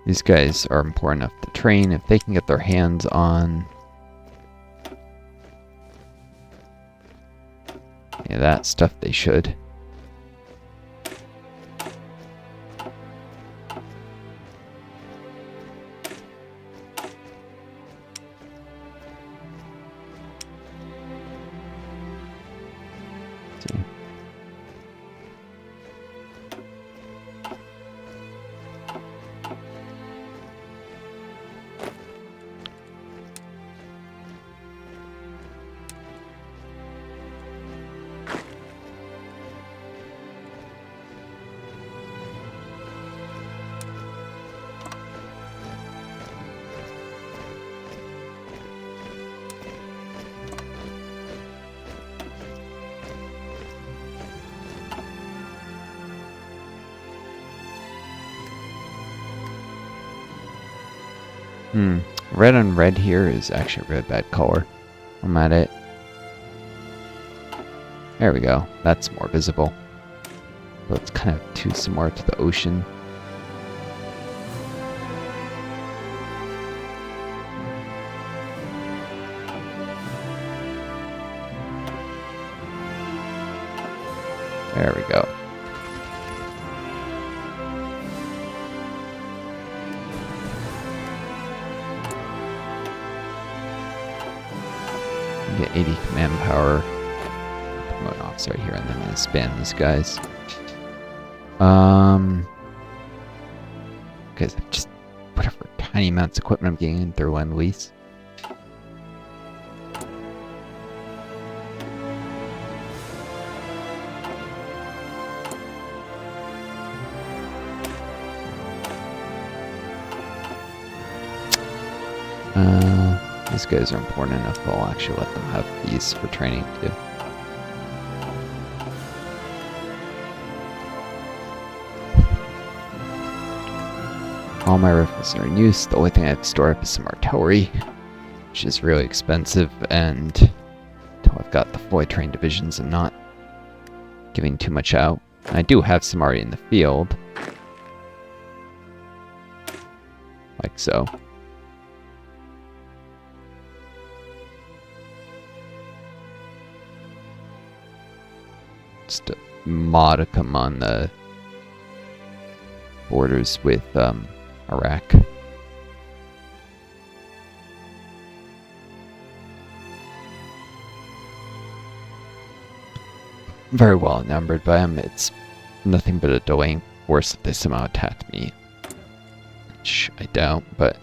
These guys are important enough to train if they can get their hands on that stuff. They should. Red on red here is actually a really bad color. I'm at it. There we go. That's more visible. But it's kind of too similar to the ocean. There we go. Get 80 command power. Promote an officer here, and then I'm going to spam these guys. Because just whatever tiny amounts of equipment I'm getting through one lease. These guys are important enough, I'll actually let them have these for training too. All my rifles are in use. The only thing I have stored up is some artillery, which is really expensive, and until I've got the fully trained divisions, I'm not giving too much out. I do have some already in the field, like so. Just a modicum on the borders with Iraq. Very well outnumbered by them. It's nothing but a delaying force if they somehow attack me. Which I doubt, but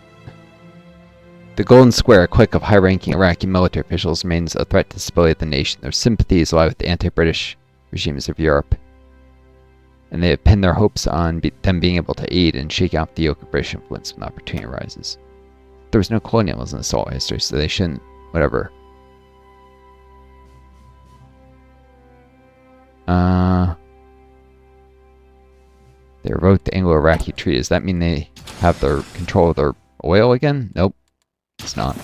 the Golden Square, a clique of high-ranking Iraqi military officials, remains a threat to the stability of the nation. Their sympathies lie with the anti-British regimes of Europe, and they have pinned their hopes on them being able to aid and shake out the yoke of British influence when the opportunity arises. There was no colonialism in the Salt history, so they shouldn't, whatever. They revoked the Anglo-Iraqi Treaty. Does that mean they have their control of their oil again? Nope, it's not.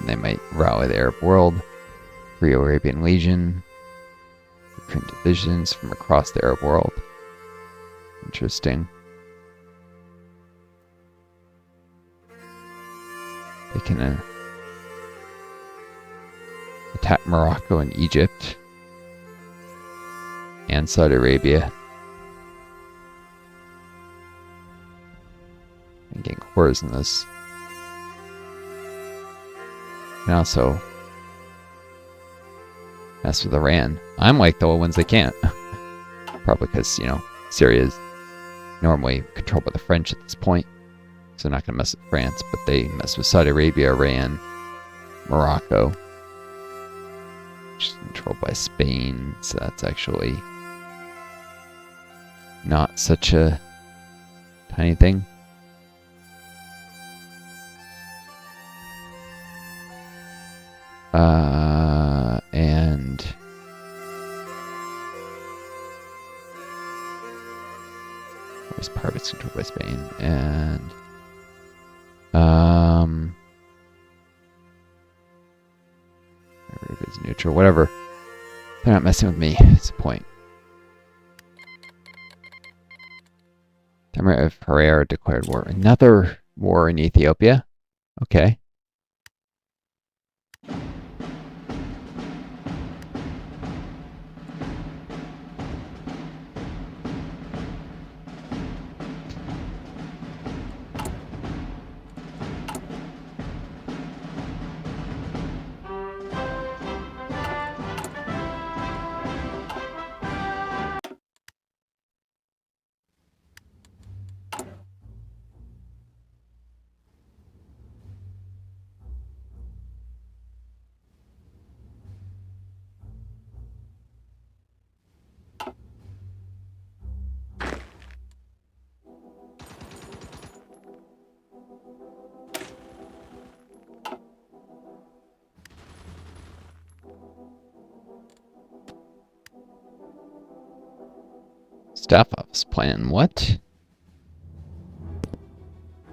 They might rally the Arab world, free Arabian Legion, recruit divisions from across the Arab world. Interesting. They can attack Morocco and Egypt and Saudi Arabia. And getting cores in this. And also mess with Iran. I'm like the only ones they can't. Probably because, you know, Syria is normally controlled by the French at this point. So they're not going to mess with France, but they mess with Saudi Arabia, Iran, Morocco, which is controlled by Spain. So that's actually not such a tiny thing. destroy Spain. And Arabia's neutral, whatever. They're not messing with me. It's the point. Emirate of Herrera declared war. Another war in Ethiopia? Okay. Staff office plan, what?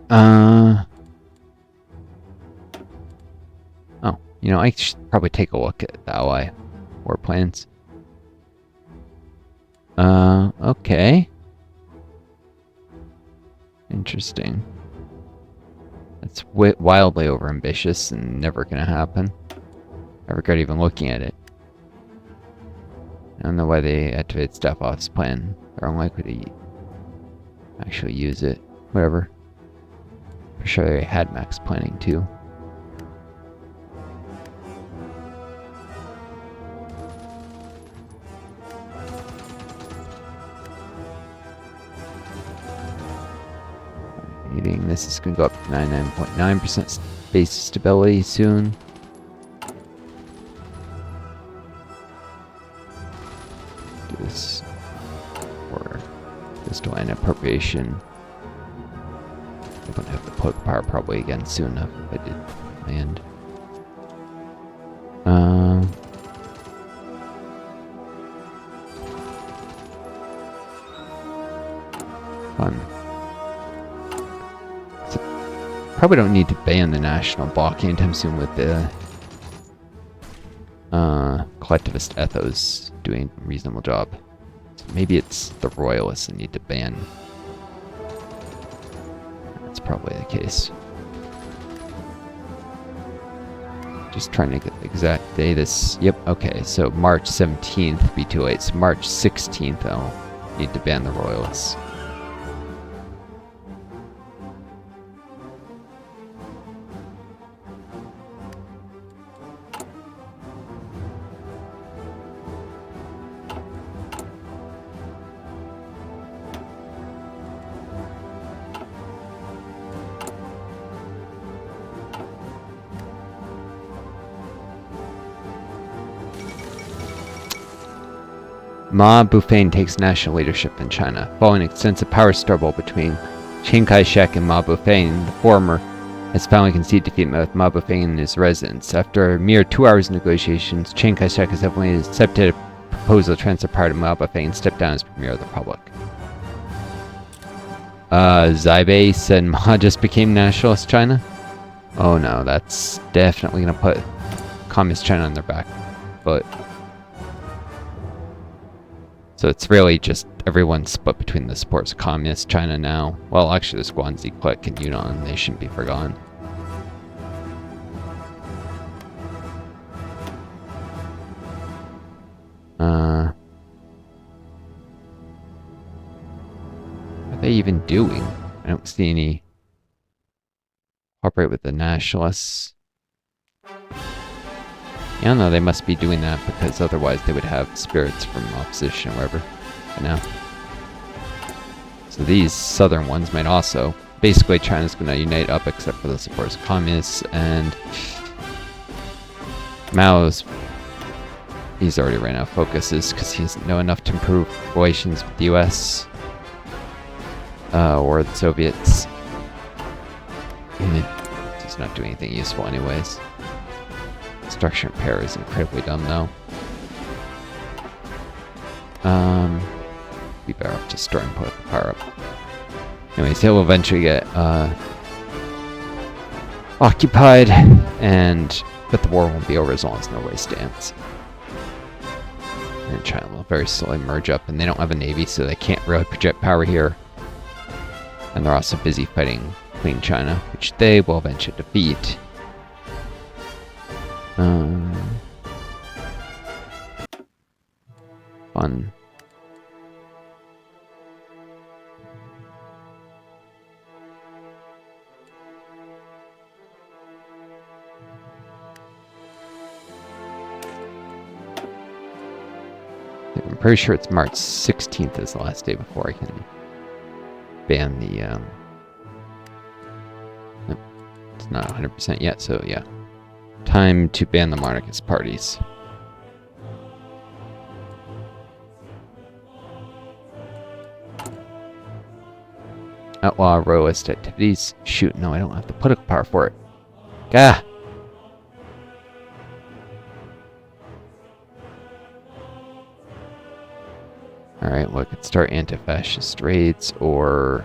Oh, you know, I should probably take a look at the ally war plans. Okay. Interesting. That's wildly overambitious and never gonna happen. I regret even looking at it. I don't know why they activate staff office plan. They're unlikely to actually use it. Whatever. For sure they had max planning too. This is going to go up to 99.9% base stability soon. Do this for coastal land appropriation. I'm going to have the political power probably again soon enough if I did land. Fun. Probably don't need to ban the national bloc anytime soon with the collectivist ethos doing a reasonable job. So maybe it's the royalists that need to ban. That's probably the case. Just trying to get the exact day this... Yep, okay, so March 17th be too late. So March 16th I'll need to ban the royalists. Ma Bufang takes national leadership in China. Following an extensive power struggle between Chiang Kai-shek and Ma Bufang, the former has finally conceded defeat with Ma Bufang in his residence. After a mere 2 hours of negotiations, Chiang Kai-shek has definitely accepted a proposal to transfer power to Ma Bufang and step down as premier of the republic. Zaibei said Ma just became nationalist China? Oh no, that's definitely gonna put communist China on their back. But so it's really just everyone split between the supports of communist China now. Well, actually, the Guanxi clique and Yunnan, they shouldn't be forgotten. What are they even doing? I don't see any cooperate with the nationalists. Yeah, no, they must be doing that because otherwise they would have spirits from opposition or wherever. But now. So these southern ones might also. Basically, China's going to unite up except for the supporters of communists, and Mao's... He's already ran out of focuses because he doesn't know enough to improve relations with the US or the Soviets. He's not doing anything useful anyways. Structure and pair is incredibly dumb though. Be better off just storing political power up. Anyways, he'll eventually get occupied, but the war won't be over as long as Norway stands. And China will very slowly merge up, and they don't have a navy, so they can't really project power here. And they're also busy fighting Queen China, which they will eventually defeat. Fun. I'm pretty sure it's March 16th is the last day before I can ban the, nope, it's not 100% yet, so yeah. Time to ban the monarchist parties. Outlaw royalist activities. Shoot, no, I don't have the political power for it. Gah! Alright, well, I could start anti-fascist raids, or...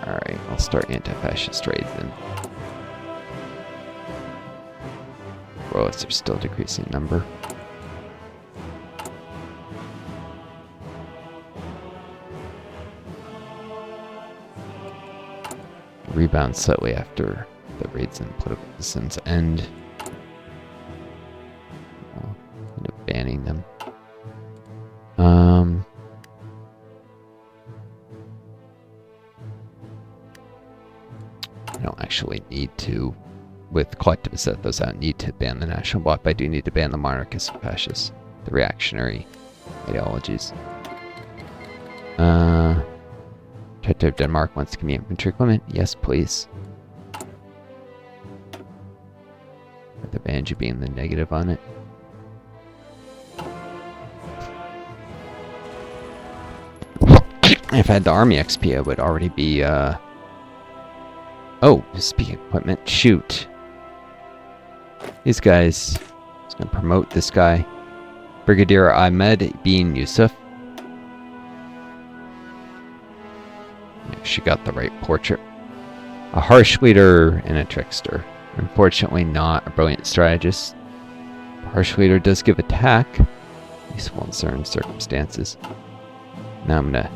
Alright, I'll start anti-fascist raids then. Royalists are still decreasing in number. Rebound slightly after the raids and political systems end. I'll end up banning them. I don't actually need to, with collectivists set those out, need to ban the national bloc, but I do need to ban the monarchists and fascists, the reactionary ideologies. Protector of Denmark wants to give me infantry equipment. Yes, please. With the advantage of being the negative on it. If I had the army XP, I would already be, Oh, speaking of equipment, shoot. These guys... I was gonna promote this guy. Brigadier Ahmed bin Yusuf. She got the right portrait. A harsh leader and a trickster. Unfortunately not a brilliant strategist. The harsh leader does give attack. Useful in certain circumstances. Now I'm gonna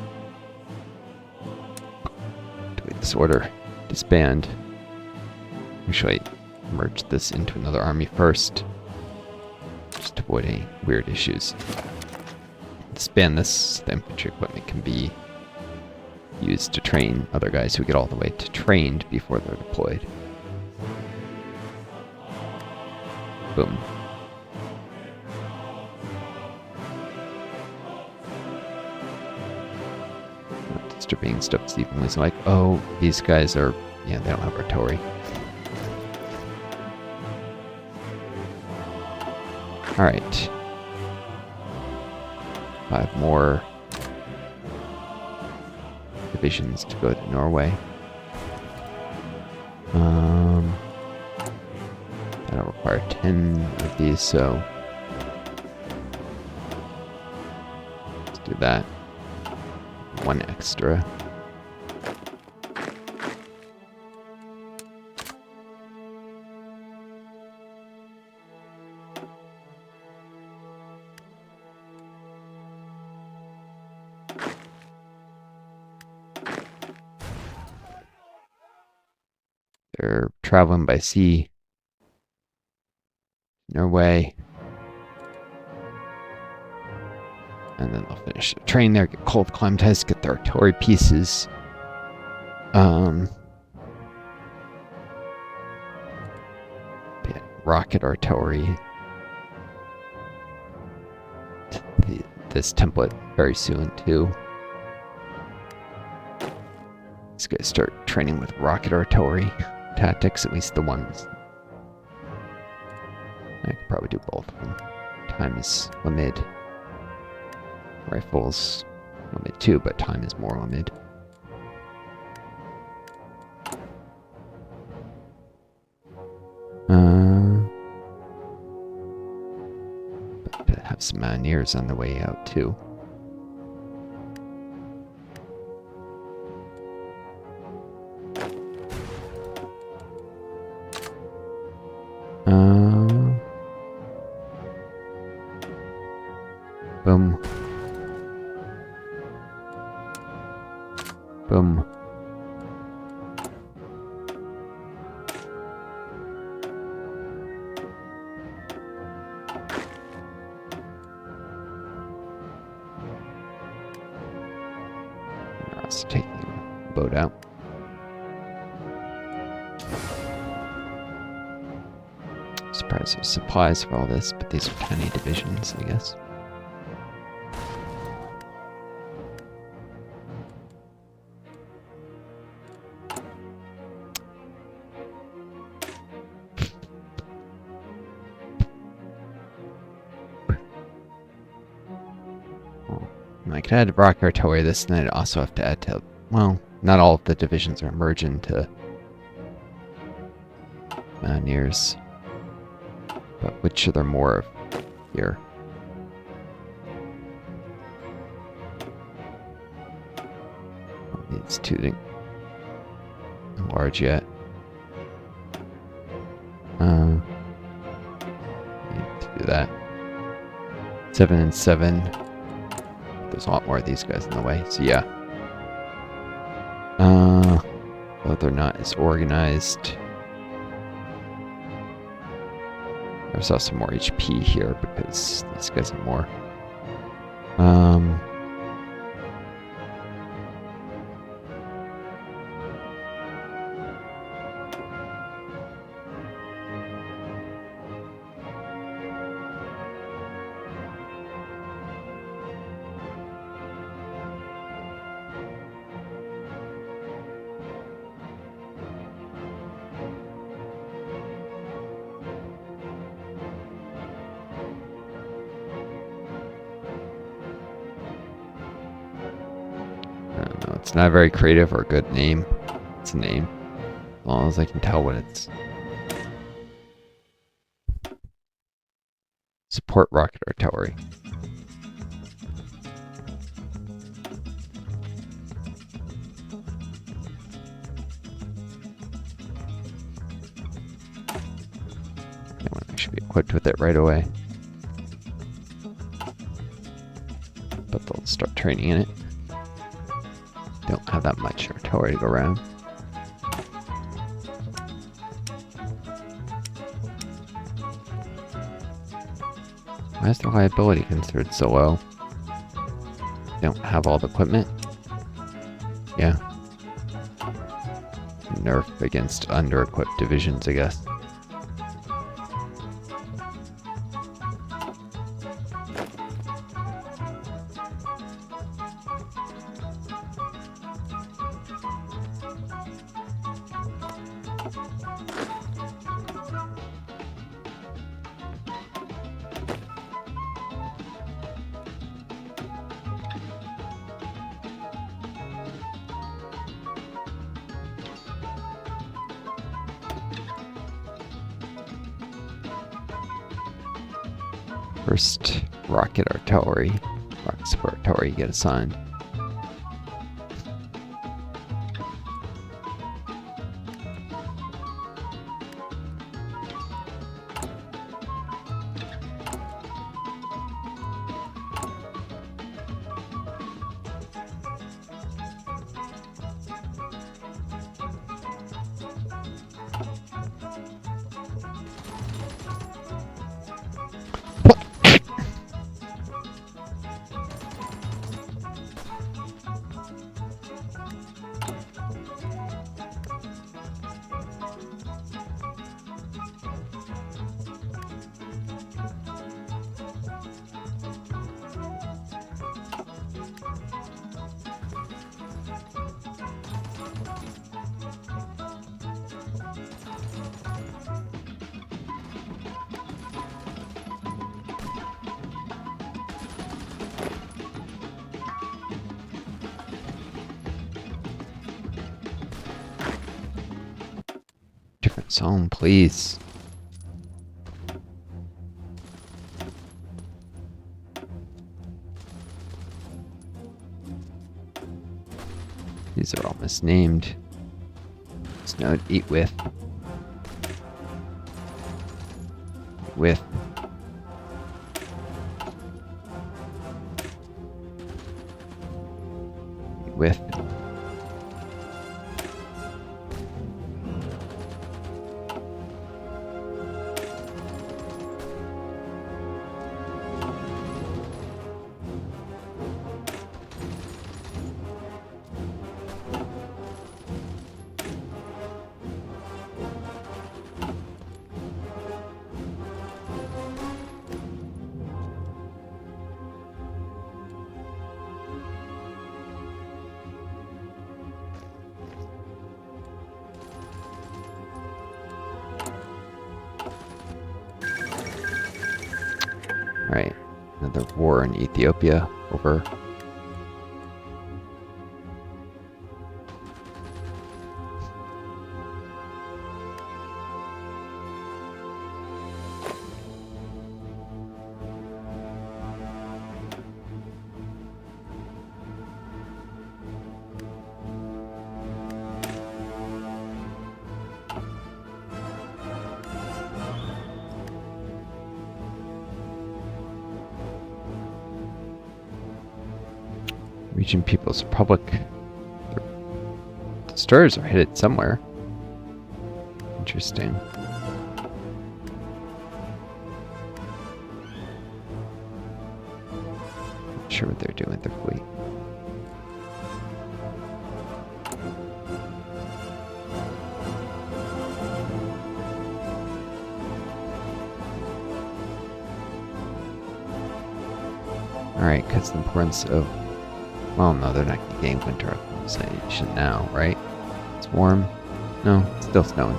delete this order. Disband. Actually, merge this into another army first. Just to avoid any weird issues. Disband this so the infantry equipment can be used to train other guys who get all the way to trained before they're deployed. Boom. Distributing stuff evenly. So like, oh, these guys are, yeah, they don't have artillery. Alright. 5 more divisions to go to Norway. That'll require 10 of these, so let's do that. 1 extra. They're traveling by sea. Norway. And then they'll finish the train there, get cold climatized, get their artillery pieces. Rocket artillery. This template very soon too. These guys start training with rocket artillery tactics, at least the ones. I could probably do both of them. Time is limited. Rifles limit too, but time is more limited. have some mountaineers on the way out too. Boom. Boom. Let's take the boat out. Surprised there's supplies for all this, but these are tiny divisions, I guess. I could add rock artillery this, and I'd also have to add to, well, not all of the divisions are merging to mountaineers. But which are there more of here? These two didn't large yet. Need to do that. 7 and 7. There's a lot more of these guys in the way, so yeah. Though they're not as organized. There's also more HP here because these guys are more. I don't know, it's not a very creative or good name. It's a name. As long as I can tell what it's. Support rocket artillery. I should be equipped with it right away. But they'll start training in it. Don't have that much artillery to go around. Why is the reliability considered so low? Don't have all the equipment? Yeah. Nerf against under-equipped divisions, I guess. First rocket artillery, rocket support artillery get assigned. Different zone, please. misnamed. Snowed eat with. With. With. Alright, another war in Ethiopia over. Region People's Republic. The stars are headed somewhere. Interesting. Not sure what they're doing with their fleet. Alright, because the importance of... Well, no, they're not going to gain winter acclimatization now, right? It's warm. No, it's still snowing.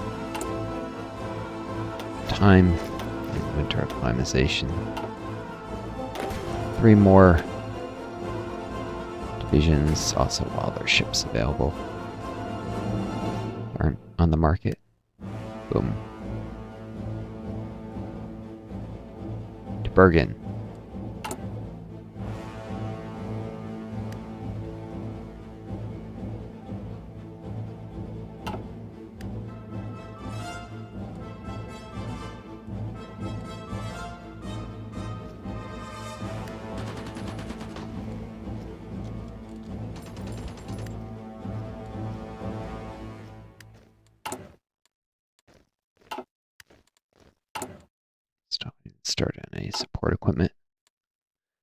Time. Winter acclimatization. 3 more divisions. Also, while their ships available aren't on the market. Boom. To Bergen. Start on any support equipment.